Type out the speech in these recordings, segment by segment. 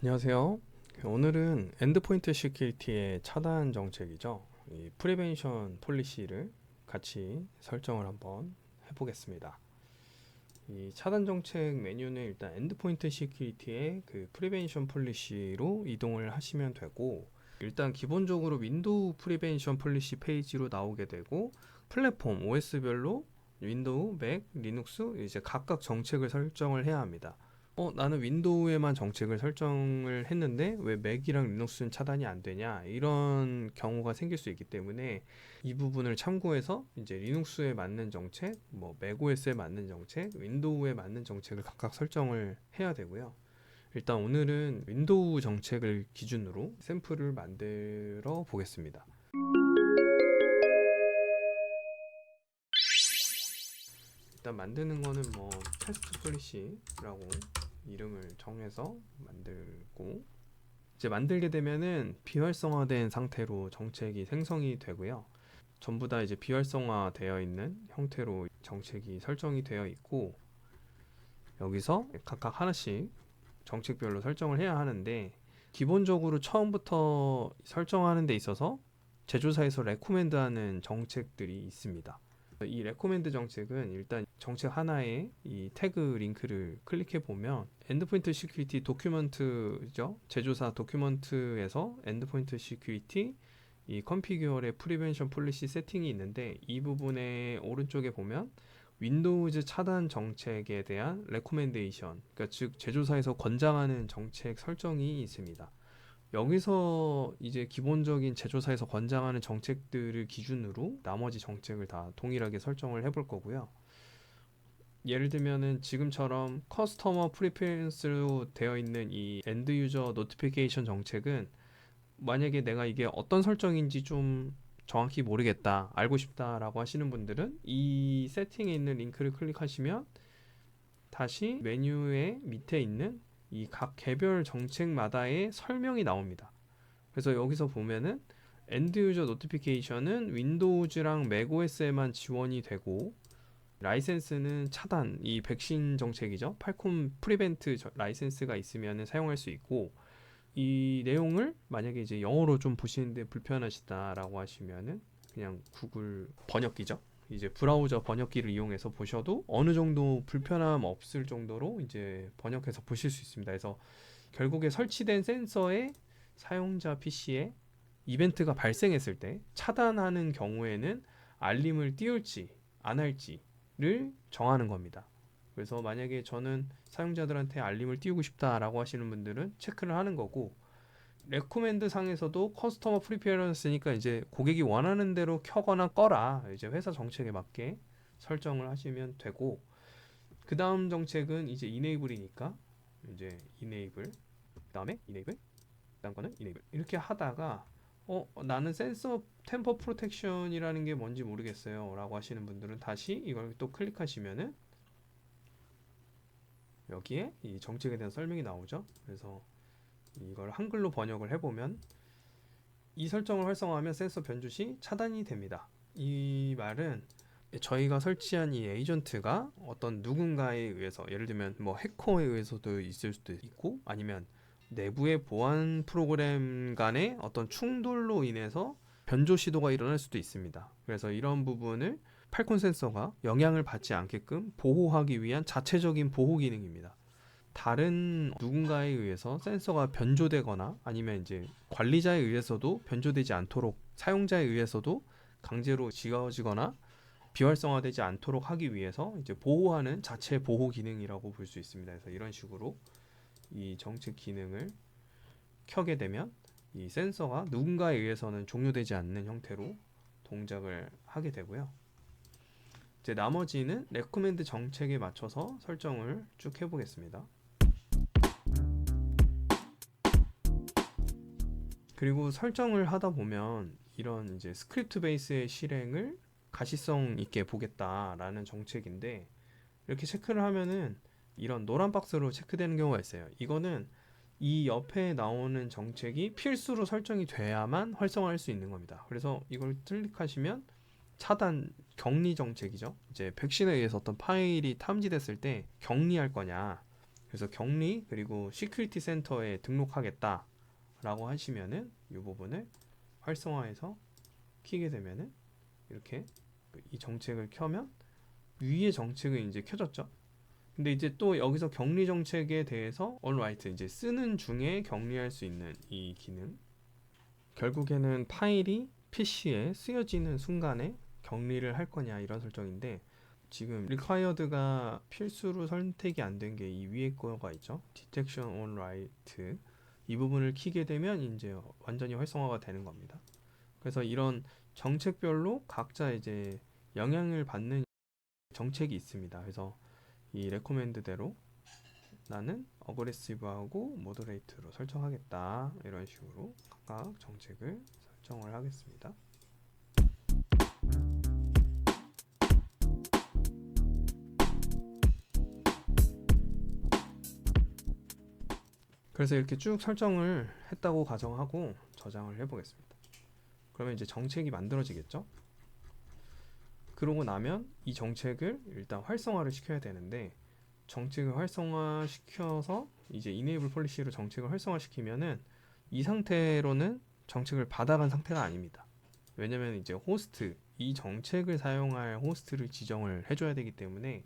안녕하세요. 오늘은 엔드포인트 시큐리티의 차단 정책이죠. 이 프리벤션 폴리시를 같이 설정을 한번 해보겠습니다. 이 차단 정책 메뉴는 일단 엔드포인트 시큐리티의 그 프리벤션 폴리시로 이동을 하시면 되고, 일단 기본적으로 윈도우 프리벤션 폴리시 페이지로 나오게 되고, 플랫폼 OS별로 윈도우, 맥, 리눅스 이제 각각 정책을 설정을 해야 합니다. 나는 윈도우에만 정책을 설정을 했는데 왜 맥이랑 리눅스는 차단이 안 되냐? 이런 경우가 생길 수 있기 때문에 이 부분을 참고해서 이제 리눅스에 맞는 정책, 뭐 맥OS에 맞는 정책, 윈도우에 맞는 정책을 각각 설정을 해야 되고요. 일단 오늘은 윈도우 정책을 기준으로 샘플을 만들어 보겠습니다. 일단 만드는 거는 뭐 테스트 폴리시라고 이름을 정해서 만들고, 이제 만들게 되면은 비활성화된 상태로 정책이 생성이 되고요. 전부 다 이제 비활성화 되어 있는 형태로 정책이 설정이 되어 있고, 여기서 각각 하나씩 정책별로 설정을 해야 하는데, 기본적으로 처음부터 설정하는 데 있어서 제조사에서 레코멘드하는 정책들이 있습니다. 이 레코멘드 정책은 일단 정책 하나에 이 태그 링크를 클릭해 보면 엔드포인트 시큐리티 도큐먼트죠. 제조사 도큐먼트에서 엔드포인트 시큐리티 이 컨피규어의 프리벤션 폴리시 세팅이 있는데, 이 부분의 오른쪽에 보면 윈도우즈 차단 정책에 대한 레코멘데이션, 그러니까 즉 제조사에서 권장하는 정책 설정이 있습니다. 여기서 이제 기본적인 제조사에서 권장하는 정책들을 기준으로 나머지 정책을 다 동일하게 설정을 해볼 거고요. 예를 들면은 지금처럼 커스터머 프리페런스로 되어 있는 이 엔드 유저 노티피케이션 정책은, 만약에 내가 이게 어떤 설정인지 좀 정확히 모르겠다, 알고 싶다라고 하시는 분들은 이 세팅에 있는 링크를 클릭하시면 다시 메뉴의 밑에 있는 이 각 개별 정책마다의 설명이 나옵니다. 그래서 여기서 보면은 엔드 유저 노티피케이션은 윈도우즈랑 맥OS에만 지원이 되고, 라이센스는 차단, 이 백신 정책이죠. 팔콤 프리벤트 라이센스가 있으면 사용할 수 있고, 이 내용을 만약에 이제 영어로 좀 보시는데 불편하시다라고 하시면은 그냥 구글 번역기죠. 이제 브라우저 번역기를 이용해서 보셔도 어느 정도 불편함 없을 정도로 이제 번역해서 보실 수 있습니다. 그래서 결국에 설치된 센서에 사용자 PC에 이벤트가 발생했을 때 차단하는 경우에는 알림을 띄울지 안 할지를 정하는 겁니다. 그래서 만약에 저는 사용자들한테 알림을 띄우고 싶다라고 하시는 분들은 체크를 하는 거고, 레코멘드 상에서도 커스터머 프리페런스니까 이제 고객이 원하는 대로 켜거나 꺼라, 이제 회사 정책에 맞게 설정을 하시면 되고, 그 다음 정책은 이제 이네이블이니까 이제 이네이블, 그 다음에 이네이블, 그 다음 거는 이네이블, 이렇게 하다가 나는 센서 템퍼 프로텍션이라는 게 뭔지 모르겠어요 라고 하시는 분들은 다시 이걸 또 클릭하시면은 여기에 이 정책에 대한 설명이 나오죠. 그래서 이걸 한글로 번역을 해보면, 이 설정을 활성화하면 센서 변조 시 차단이 됩니다. 이 말은 저희가 설치한 이 에이전트가 어떤 누군가에 의해서, 예를 들면 뭐 해커에 의해서도 있을 수도 있고, 아니면 내부의 보안 프로그램 간의 어떤 충돌로 인해서 변조 시도가 일어날 수도 있습니다. 그래서 이런 부분을 팔콘 센서가 영향을 받지 않게끔 보호하기 위한 자체적인 보호 기능입니다. 다른 누군가에 의해서 센서가 변조되거나 아니면 이제 관리자에 의해서도 변조되지 않도록, 사용자에 의해서도 강제로 지워지거나 비활성화되지 않도록 하기 위해서 이제 보호하는 자체 보호 기능이라고 볼 수 있습니다. 그래서 이런 식으로 이 정책 기능을 켜게 되면 이 센서가 누군가에 의해서는 종료되지 않는 형태로 동작을 하게 되고요. 이제 나머지는 레코멘드 정책에 맞춰서 설정을 쭉 해보겠습니다. 그리고 설정을 하다 보면 이런 이제 스크립트 베이스의 실행을 가시성 있게 보겠다라는 정책인데, 이렇게 체크를 하면은 이런 노란 박스로 체크되는 경우가 있어요. 이거는 이 옆에 나오는 정책이 필수로 설정이 돼야만 활성화할 수 있는 겁니다. 그래서 이걸 클릭하시면 차단 격리 정책이죠. 이제 백신에 의해서 어떤 파일이 탐지됐을 때 격리할 거냐, 그래서 격리 그리고 시큐리티 센터에 등록하겠다 라고 하시면은 이 부분을 활성화해서 키게 되면은 이렇게 이 정책을 켜면 위에 정책은 이제 켜졌죠. 근데 이제 또 여기서 격리 정책에 대해서 alright 이제 쓰는 중에 격리할 수 있는 이 기능, 결국에는 파일이 PC에 쓰여지는 순간에 격리를 할 거냐 이런 설정인데, 지금 required가 필수로 선택이 안 된 게 이 위에 거가 있죠. detection on write 이 부분을 키게 되면 이제 완전히 활성화가 되는 겁니다. 그래서 이런 정책별로 각자 이제 영향을 받는 정책이 있습니다. 그래서 이 레코멘드대로 나는 어그레시브하고 모더레이트로 설정하겠다 이런 식으로 각각 정책을 설정을 하겠습니다. 그래서 이렇게 쭉 설정을 했다고 가정하고 저장을 해보겠습니다. 그러면 이제 정책이 만들어지겠죠? 그러고 나면 이 정책을 일단 활성화를 시켜야 되는데, 정책을 활성화시켜서 이제 enable 폴리시로 정책을 활성화시키면은 이 상태로는 정책을 받아간 상태가 아닙니다. 왜냐면 이제 호스트, 이 정책을 사용할 호스트를 지정을 해줘야 되기 때문에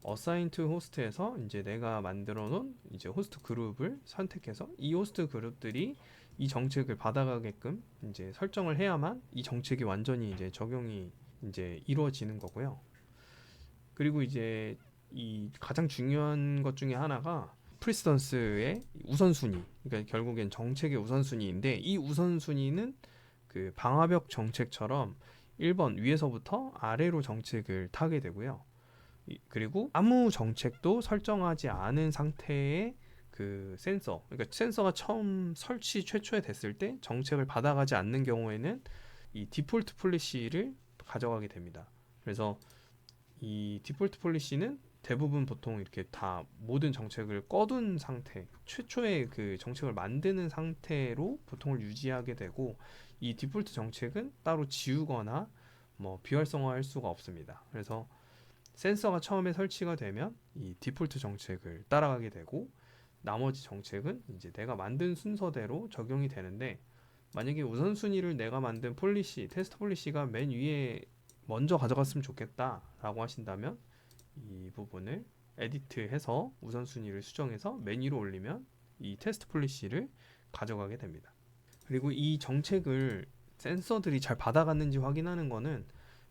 assign to host에서 이제 내가 만들어 놓은 이제 호스트 그룹을 선택해서 이 호스트 그룹들이 이 정책을 받아가게끔 이제 설정을 해야만 이 정책이 완전히 이제 적용이 이제 이루어지는 거고요. 그리고 이제 이 가장 중요한 것 중에 하나가 프리시던스의 우선순위, 그러니까 결국엔 정책의 우선순위인데, 이 우선순위는 그 방화벽 정책처럼 1번 위에서부터 아래로 정책을 타게 되고요. 그리고 아무 정책도 설정하지 않은 상태의 그 센서, 그러니까 센서가 처음 설치 최초에 됐을 때 정책을 받아가지 않는 경우에는 이 디폴트 폴리시를 가져가게 됩니다. 그래서 이 디폴트 폴리시는 대부분 보통 이렇게 다 모든 정책을 꺼둔 상태, 최초의 그 정책을 만드는 상태로 보통을 유지하게 되고, 이 디폴트 정책은 따로 지우거나 뭐 비활성화할 수가 없습니다. 그래서 센서가 처음에 설치가 되면 이 디폴트 정책을 따라가게 되고, 나머지 정책은 이제 내가 만든 순서대로 적용이 되는데, 만약에 우선순위를 내가 만든 폴리시, 테스트 폴리시가 맨 위에 먼저 가져갔으면 좋겠다 라고 하신다면 이 부분을 에디트해서 우선순위를 수정해서 맨 위로 올리면 이 테스트 폴리시를 가져가게 됩니다. 그리고 이 정책을 센서들이 잘 받아갔는지 확인하는 거는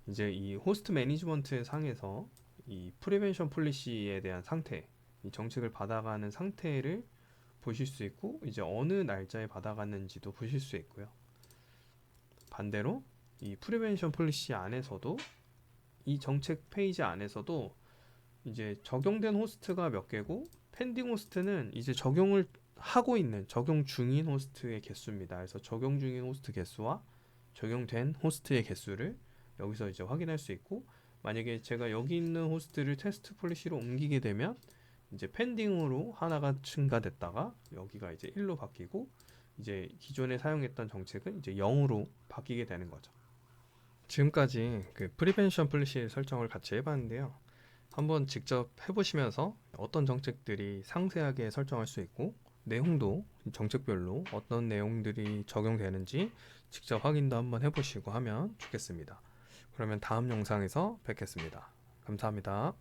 이제 이 호스트 매니지먼트 상에서 이 프리벤션 폴리시에 대한 상태, 이 정책을 받아가는 상태를 보실 수 있고, 이제 어느 날짜에 받아갔는지도 보실 수 있고요. 반대로 이 프리벤션 폴리시 안에서도 이 정책 페이지 안에서도 이제 적용된 호스트가 몇 개고, 펜딩 호스트는 이제 적용을 하고 있는 적용 중인 호스트의 개수입니다. 그래서 적용 중인 호스트 개수와 적용된 호스트의 개수를 여기서 이제 확인할 수 있고, 만약에 제가 여기 있는 호스트를 테스트 폴리시로 옮기게 되면 이제 펜딩으로 하나가 증가됐다가 여기가 이제 1로 바뀌고, 이제 기존에 사용했던 정책은 이제 0으로 바뀌게 되는 거죠. 지금까지 그 프리벤션 폴리시 설정을 같이 해봤는데요. 한번 직접 해보시면서 어떤 정책들이 상세하게 설정할 수 있고, 내용도 정책별로 어떤 내용들이 적용되는지 직접 확인도 한번 해보시고 하면 좋겠습니다. 그러면 다음 영상에서 뵙겠습니다. 감사합니다.